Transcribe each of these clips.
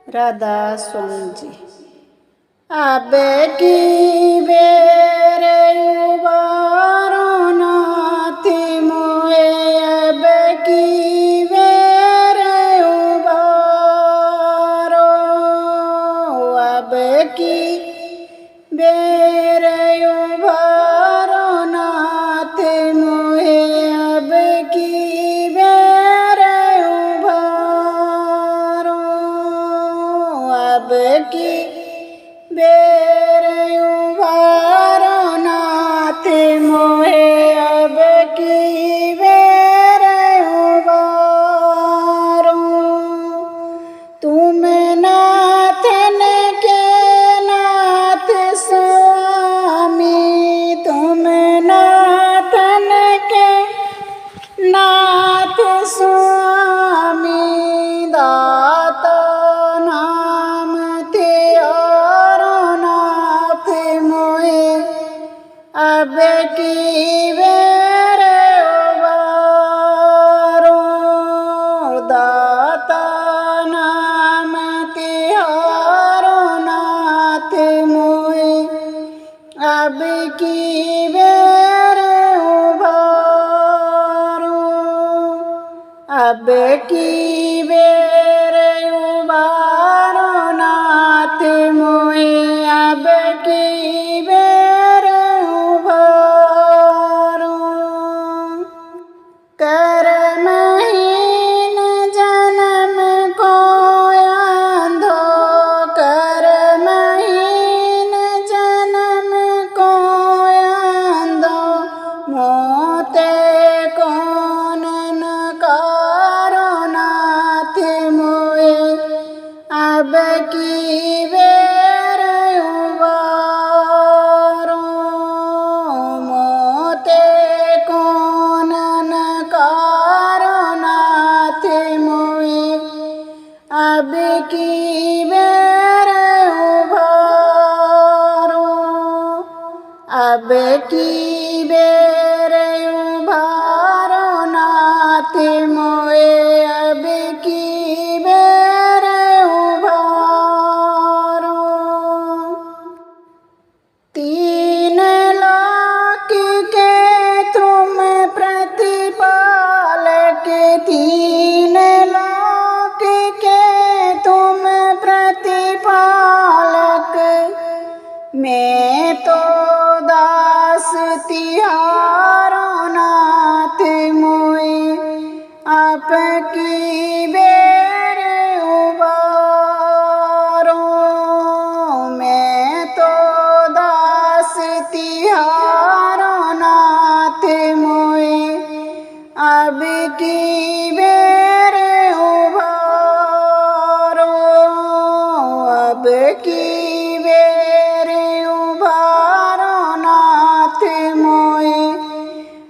राधा स्वामी जी। अब की बेर उबारो नाथी मोए, अब की बेर उबारो, अब की बेर उबारो नाथी मोए, अब की बेर उबारो, अब की बेर उबारो नाथी मोए, अब की बेर उबारो। तुम नाथन के नाथ स्वामी, तुम नाथन के नाथ स्वामी, दाता नाम त्यारो नाथ मोए, अब की बेर उबारो, दाता नाम त्यारो नाथ मोए, अब की बेर उबारो, अब की बेर उबारो नाथ मोए, अब की बेर उबारो। कर्महीन जन्म को अंधो, कर्महीन जन्म को अंधो, मोते कौन नकारो नाथ मोए, अब की बेर उबारो, मोते कौन नकारो नाथ मोए, अब की बेर उबारो, अब की बेर उबारो नाथ मोए, अब की बेर उबारो। तीन लोक के तुम प्रतिपालक, तीन लोक के तुम प्रतिपालक, मैं तो दास तिहारो नाथ मोए, आपकी बेर उबारो, मैं तो दास तिहारो नाथ मोए, अब की बेर उबारो, अब की बेर उबारो नाथ मोए,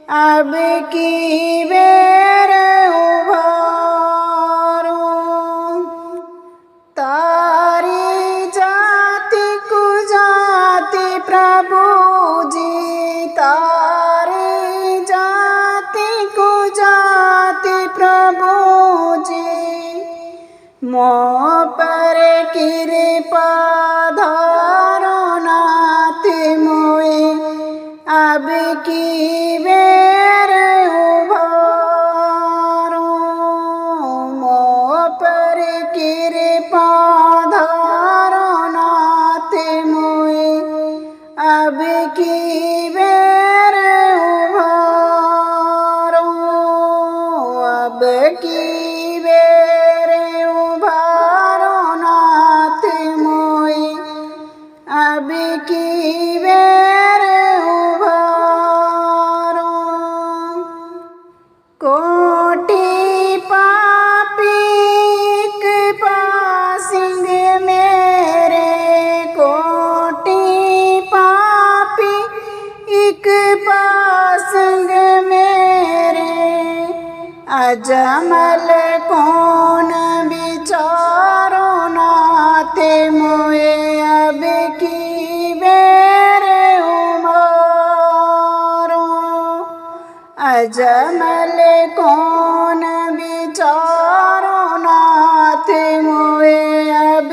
अब की बेर उबारो। तारी जाति कुजाति प्रभु जी, तारी जाति कुजाति प्रभु जी, मोह पर कृपा धारो नाथ मोए, अब की बेर उबारो, मोह पर कृपा धारो नाथ मोए, अब की बेर उबारो, अब की बेर उबारो नाथ मोए, अब की बेर उबारो। कोटि पापी कृपा सिंह मेरे, कोटि पापी एक पासंग मेरे, अजमल कौन विचारो नाथ मोए, अब की बेर उबारो, अजमल कौन विचारो नाथ मोए, अब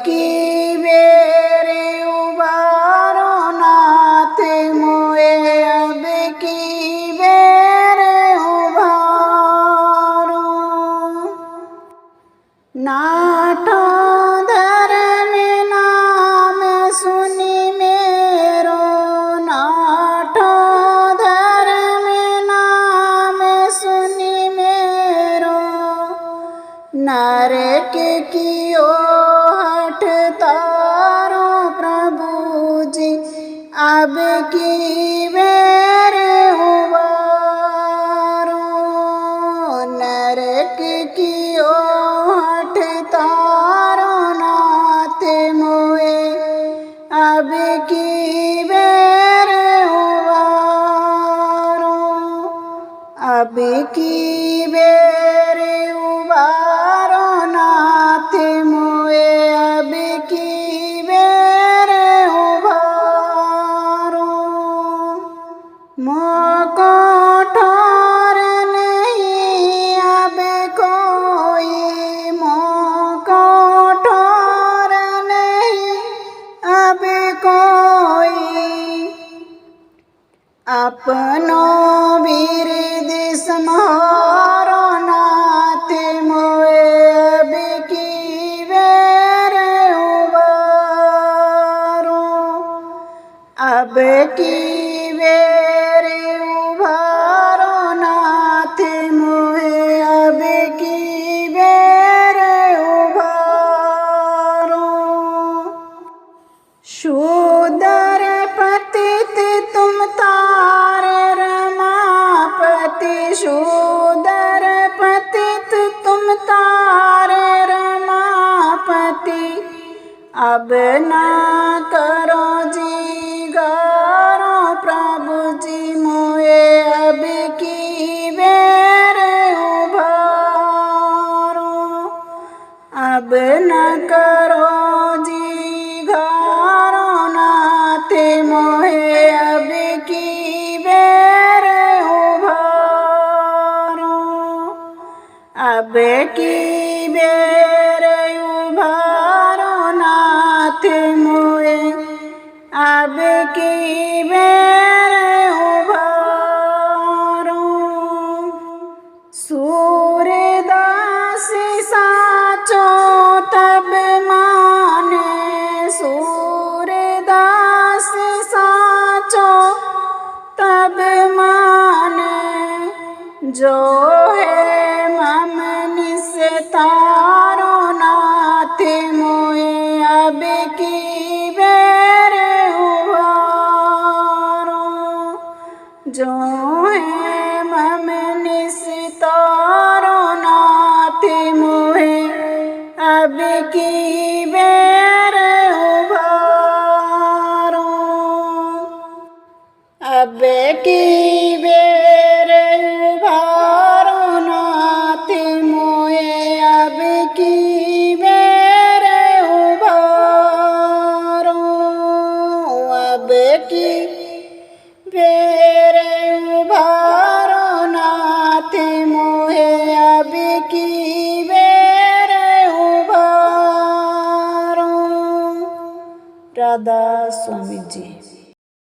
की बेरे उबारो नाथ मोए अब की बेरे उबारो नाठो धर्म नाम सुनी मेरो नाठो धर्म नाम सुनी मेरो नरक कियो हठ तारो प्रभु जी अब की बेर उबारो नरक कियो हठ तारो नाथ मोए अब की बेर उबारो अब की बेर उबारो नाथ मोए अब की बेर उबारो मोको ठोर नहीं अब कोई मोको ठोर नहीं अब कोई अपनो बिरद सम्हारो नाथ मोए अब की बेर उबारो अब की बेर उबारो नाथ मोए अब की बेर उबारो शूदर पतित तुम तार रमापति शूदर पतित तुम तार रमापति अब ना करो जी गारो प्रभु जी मोए अब की बेर उबारो अब न करो जी घारो नाथ मोहे अब की बेर उबारो अब की बेर उबारो नाथ मोहे अब की बेर उबारो सूरदास साचो तब माने सूरदास साचो तब माने जो है मम निस्तारो नाथ मोए अब की बेर उबारो जो है मम निस्तारो नाथ मोहे अब की बेर उबारो अब की बेर